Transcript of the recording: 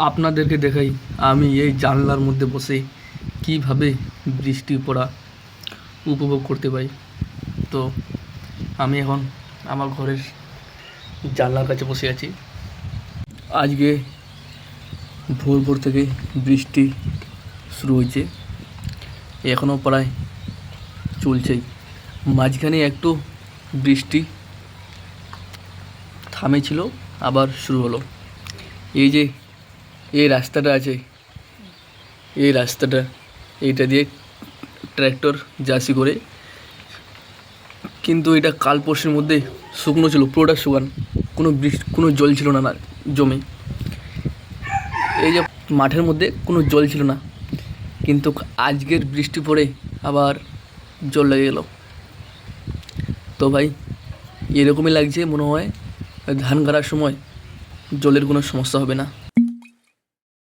আপনাদেরকে দেখাই আমি এই জানলার মধ্যে বসে কিভাবে বৃষ্টি পড়া উপভোগ করতে পারি। তো আমি এখন আমার ঘরের জানলার কাছে বসে আছি। আজকে ভোর ভোর থেকে বৃষ্টি শুরু হয়েছে, এখনও প্রায় চলছেই। মাঝখানে একটু বৃষ্টি থামেছিল, আবার শুরু হলো। এই যে এই রাস্তাটা আছে, এই রাস্তাটা এইটা দিয়ে ট্র্যাক্টর জার্সি করে, কিন্তু এটা কাল পরশুর মধ্যে শুকনো ছিল, পুরোটা শুকান, কোনো জল ছিল না জমে। এই যে মাঠের মধ্যে কোনো জল ছিল না, কিন্তু আজকের বৃষ্টি পড়ে আবার জল লেগে গেল। তো ভাই এরকমই লাগছে, মনে হয় ধান গাড়ার সময় জলের কোনো সমস্যা হবে না।